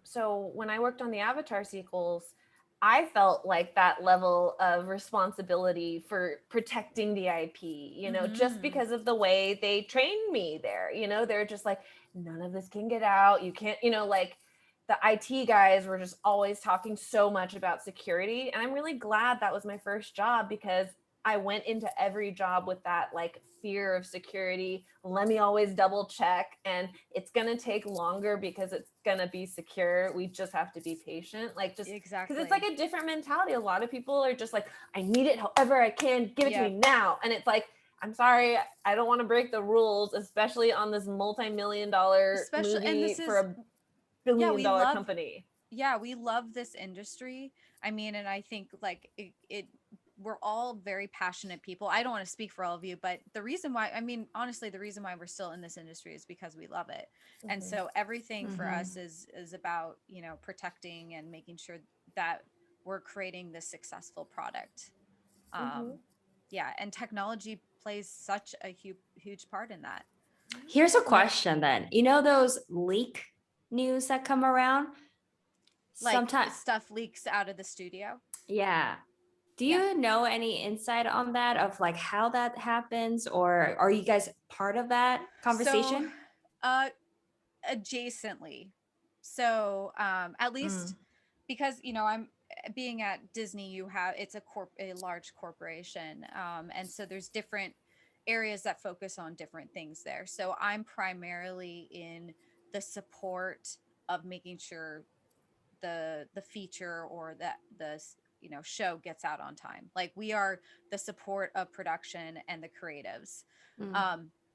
so when I worked on the Avatar sequels, I felt like that level of responsibility for protecting the IP, just because of the way they trained me there. They're just like, none of this can get out. You can't, like the IT guys were just always talking so much about security. And I'm really glad that was my first job, because I went into every job with that like fear of security. Let me always double check, and it's going to take longer because it's going to be secure. We just have to be patient. Like just exactly, because it's like a different mentality. A lot of people are just like, I need it however I can, give it to me now. And it's like, I'm sorry, I don't want to break the rules, especially on this multi-million-dollar movie for a billion-dollar company. Yeah, we love this industry. I mean, and I think like we're all very passionate people. I don't want to speak for all of you, but the reason why we're still in this industry is because we love it. And so everything for us is about, protecting and making sure that we're creating this successful product. Yeah, and technology plays such a huge part in that. Here's a question then. You know those leak news that come around? Like Sometimes stuff leaks out of the studio. Yeah. Do you know any insight on that, of like how that happens, or are you guys part of that conversation? So, adjacently. So at least because I'm being at Disney, it's a large corporation, and so there's different areas that focus on different things there. So I'm primarily in the support of making sure the feature or that the show gets out on time. Like, we are the support of production and the creatives.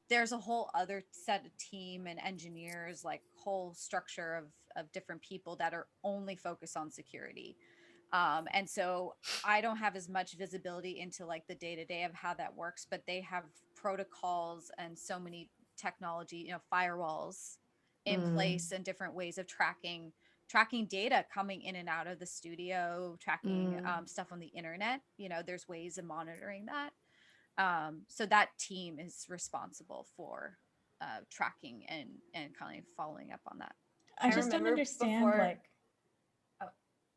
There's a whole other set of team and engineers, like whole structure of different people that are only focused on security. And so I don't have as much visibility into like the day-to-day of how that works, but they have protocols and so many technology, firewalls in place and different ways of tracking data coming in and out of the studio, tracking stuff on the internet. There's ways of monitoring that. So that team is responsible for tracking and kind of following up on that. I just don't understand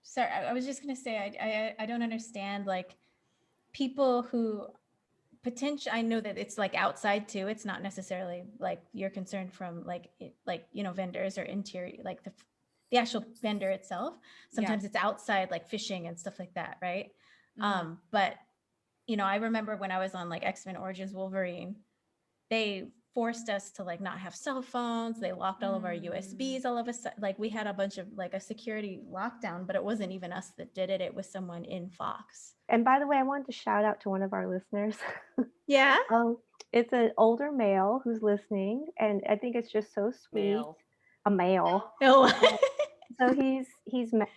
sorry, I was just going to say, I don't understand like people who I know that it's like outside too. It's not necessarily like you're concerned from vendors or interior, like the actual vendor itself. Sometimes it's outside, like fishing and stuff like that. Right. But I remember when I was on like X-Men Origins Wolverine, they forced us to like not have cell phones. They locked all of our USBs all of a sudden. Like, we had a bunch of like a security lockdown, but it wasn't even us that did it. It was someone in Fox. And by the way, I wanted to shout out to one of our listeners. Yeah. It's an older male who's listening, and I think it's just so sweet. A male. Oh. So he's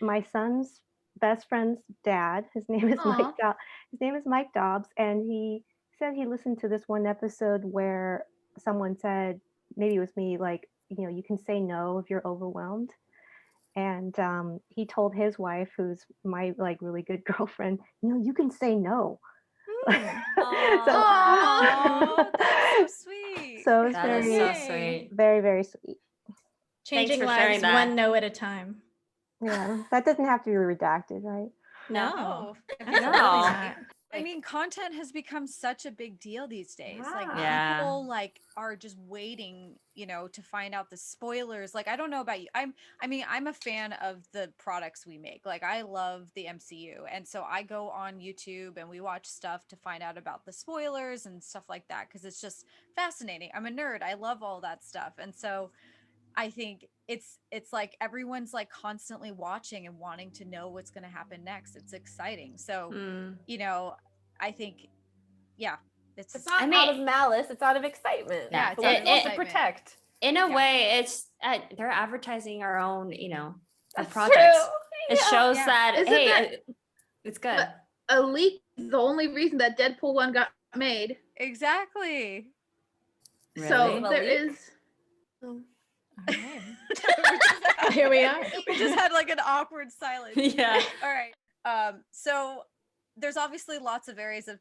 my son's best friend's dad. His name is Mike Dobbs, and he said he listened to this one episode where someone said, maybe it was me, like, you can say no if you're overwhelmed. And he told his wife, who's my like really good girlfriend, you can say no. That's so sweet. So it's That is so sweet. Very, very sweet. Changing lives one no at a time. Yeah, that doesn't have to be redacted, right? No. I mean, content has become such a big deal these days. Like, people like are just waiting, to find out the spoilers. Like, I don't know about you. I'm a fan of the products we make. Like, I love the MCU. And so I go on YouTube and we watch stuff to find out about the spoilers and stuff like that, because it's just fascinating. I'm a nerd. I love all that stuff. And so I think it's like everyone's like constantly watching and wanting to know what's going to happen next. It's exciting. So, I think, it's not out of malice. It's out of excitement. Yeah, it's to protect. In a way, it's they're advertising our own, That's projects. True. It shows that, it's good. A leak is the only reason that Deadpool 1 got made. Exactly. Really? So there is. Okay. Here we are. We just had like an awkward silence. Yeah. All right. So there's obviously lots of areas of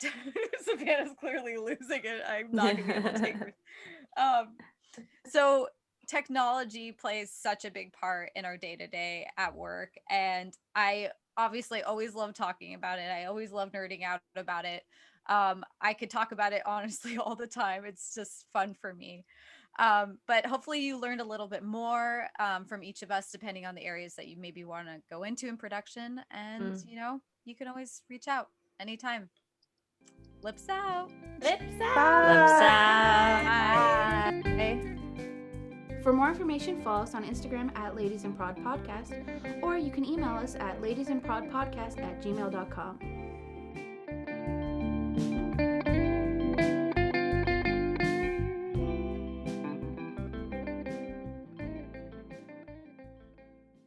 Savannah's clearly losing it. I'm not gonna be able to take her. So technology plays such a big part in our day-to-day at work, and I obviously always love talking about it. I always love nerding out about it. I could talk about it honestly all the time. It's just fun for me. But hopefully you learned a little bit more from each of us, depending on the areas that you maybe want to go into in production. And, you can always reach out anytime. Lips out. Lips out. Bye. Lips out. Bye. For more information, follow us on Instagram at Ladies in Prod Podcast, or you can email us at ladiesandprodpodcast@gmail.com.